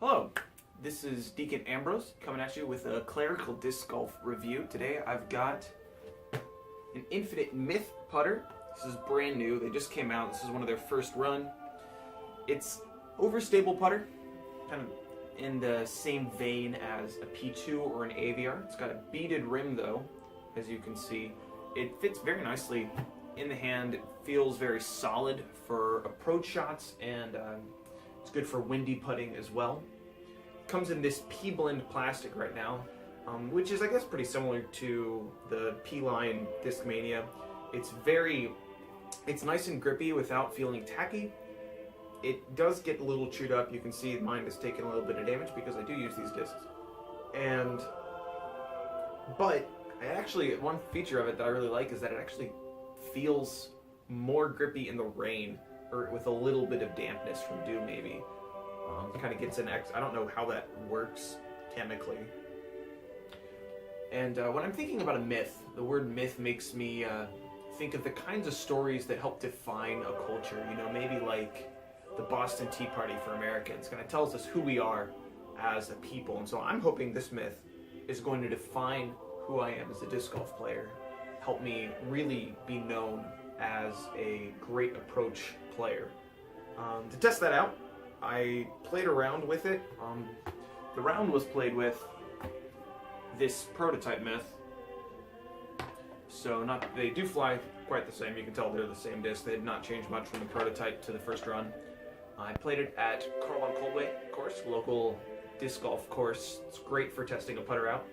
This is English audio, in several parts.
Hello, this is Deacon Ambrose coming at you with a clerical disc golf review. Today I've got an Infinite Myth putter. This is brand new. They just came out. This is one of their first run. It's overstable putter, kind of in the same vein as a P2 or an AVR. It's got a beaded rim though, as you can see. It fits very nicely in the hand. It feels very solid for approach shots, and it's good for windy putting as well. It comes in this P-blend plastic right now, which is, I guess, pretty similar to the P-line Discmania. It's nice and grippy without feeling tacky. It does get a little chewed up. You can see mine has taken a little bit of damage because I do use these discs. But one feature of it that I really like is that it actually feels more grippy in the rain, or with a little bit of dampness from dew maybe. It kind of gets I don't know how that works chemically. And when I'm thinking about a myth, the word myth makes me think of the kinds of stories that help define a culture. You know, maybe like the Boston Tea Party for Americans. Kind of tells us who we are as a people. And so I'm hoping this myth is going to define who I am as a disc golf player. Help me really be known as a great approach player. To test that out, I played around with it. The round was played with this prototype myth. So they do fly quite the same. You can tell they're the same disc. They did not change much from the prototype to the first run. I played it at Carl von Coldway course, local disc golf course. It's great for testing a putter out.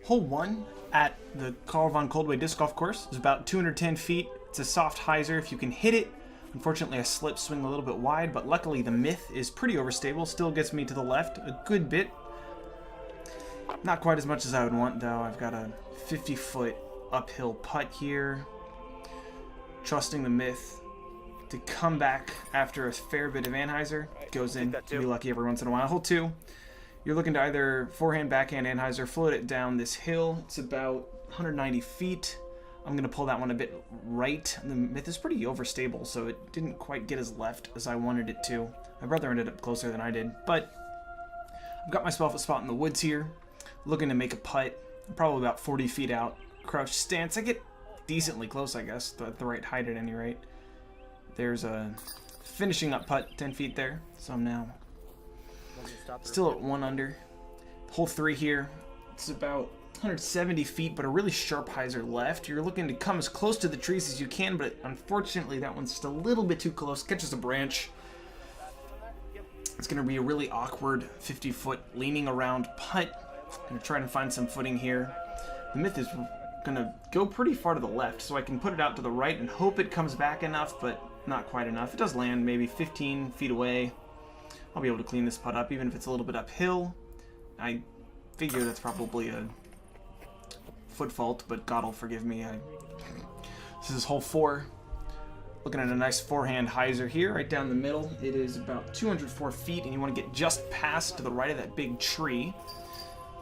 Hole 1 at the Carl von Coldway disc golf course is about 210 feet. It's a soft hyzer if you can hit it. Unfortunately, I slip swing a little bit wide, but luckily the myth is pretty overstable. Still gets me to the left a good bit. Not quite as much as I would want, though. I've got a 50-foot uphill putt here. Trusting the myth to come back after a fair bit of anhyzer. Goes in. Be lucky every once in a while. Hole 2. You're looking to either forehand, backhand, anhyzer, float it down this hill. It's about 190 feet. I'm going to pull that one a bit right. The myth is pretty overstable, so it didn't quite get as left as I wanted it to. My brother ended up closer than I did, but I've got myself a spot in the woods here. Looking to make a putt. I'm probably about 40 feet out. Crouch stance. I get decently close, I guess, at the right height at any rate. There's a finishing up putt, 10 feet there. So I'm now still at 1 under. Hole 3 here. It's about 170 feet, but a really sharp hyzer left. You're looking to come as close to the trees as you can, but unfortunately that one's just a little bit too close. Catches a branch. It's going to be a really awkward 50-foot leaning around putt. I'm going to try to find some footing here. The myth is going to go pretty far to the left, so I can put it out to the right and hope it comes back enough, but not quite enough. It does land maybe 15 feet away. I'll be able to clean this putt up, even if it's a little bit uphill. I figure that's probably a foot fault, but God will forgive me. This is hole 4. Looking at a nice forehand hyzer here, right down the middle. It is about 204 feet, and you want to get just past to the right of that big tree.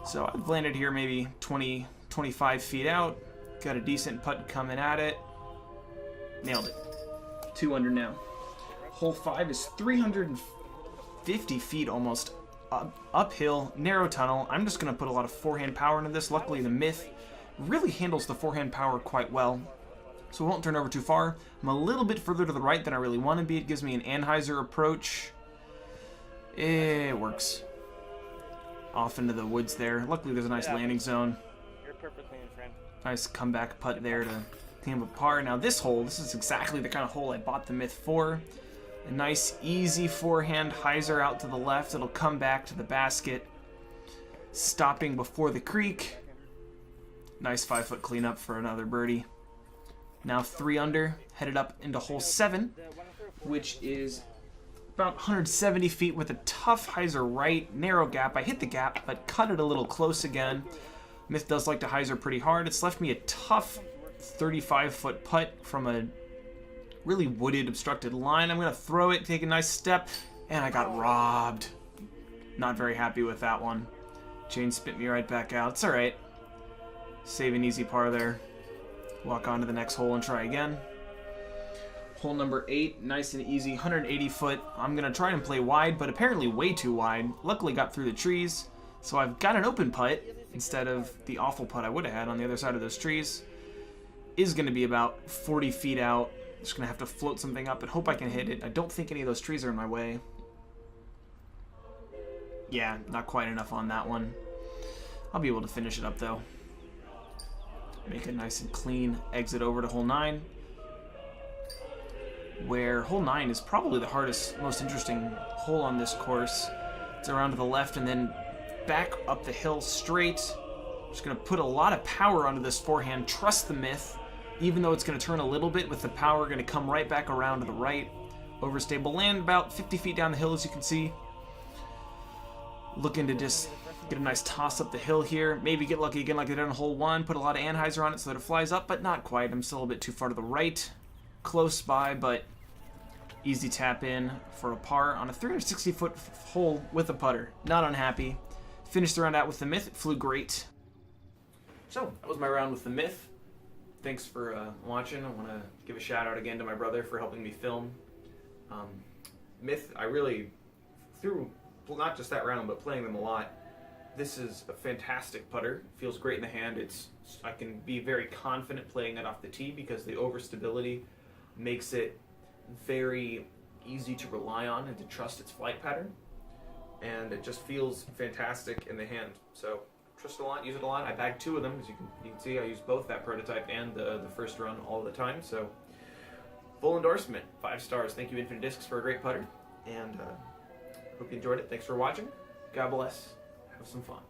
So I've landed here maybe 20, 25 feet out. Got a decent putt coming at it. Nailed it. 2 under now. Hole 5 is 350 feet almost uphill, narrow tunnel. I'm just going to put a lot of forehand power into this. Luckily, the myth really handles the forehand power quite well, so it won't turn over too far. I'm a little bit further to the right than I really want to be. It gives me an anhyzer approach. It works. Off into the woods there. Luckily, there's a nice landing zone. You're perfectly in front. Nice comeback putt there to clean up a par. Now this hole, this is exactly the kind of hole I bought the myth for. A nice, easy forehand hyzer out to the left. It'll come back to the basket, stopping before the creek. Nice 5-foot cleanup for another birdie. Now 3 under, headed up into hole 7, which is about 170 feet with a tough hyzer right, narrow gap. I hit the gap, but cut it a little close again. Myth does like to hyzer pretty hard. It's left me a tough 35-foot putt from a really wooded, obstructed line. I'm going to throw it, take a nice step, and I got robbed. Not very happy with that one. Chain spit me right back out. It's all right. Save an easy par there. Walk on to the next hole and try again. Hole number 8, nice and easy, 180 foot. I'm going to try and play wide, but apparently way too wide. Luckily got through the trees, so I've got an open putt instead of the awful putt I would have had on the other side of those trees. Is going to be about 40 feet out. Just going to have to float something up and hope I can hit it. I don't think any of those trees are in my way. Yeah, not quite enough on that one. I'll be able to finish it up though. Make a nice and clean exit over to hole 9. Where hole 9 is probably the hardest, most interesting hole on this course. It's around to the left and then back up the hill straight. Just going to put a lot of power onto this forehand. Trust the myth, even though it's going to turn a little bit with the power going to come right back around to the right. Overstable land about 50 feet down the hill, as you can see. Looking to just get a nice toss up the hill here. Maybe get lucky again like I did on hole 1. Put a lot of anhyzer on it so that it flies up, but not quite. I'm still a bit too far to the right. Close by, but easy tap in for a par on a 360-foot hole with a putter. Not unhappy. Finished the round out with the myth. It flew great. So, that was my round with the myth. Thanks for watching. I want to give a shout out again to my brother for helping me film. Myth, I really, through not just that round, but playing them a lot, this is a fantastic putter. Feels great in the hand. I can be very confident playing it off the tee because the overstability makes it very easy to rely on and to trust its flight pattern. And it just feels fantastic in the hand. So, trust it a lot, use it a lot. I bagged 2 of them. As you can see, I use both that prototype and the first run all the time. So, full endorsement, 5 stars. Thank you, Infinite Discs, for a great putter. And hope you enjoyed it. Thanks for watching. God bless. Have some fun.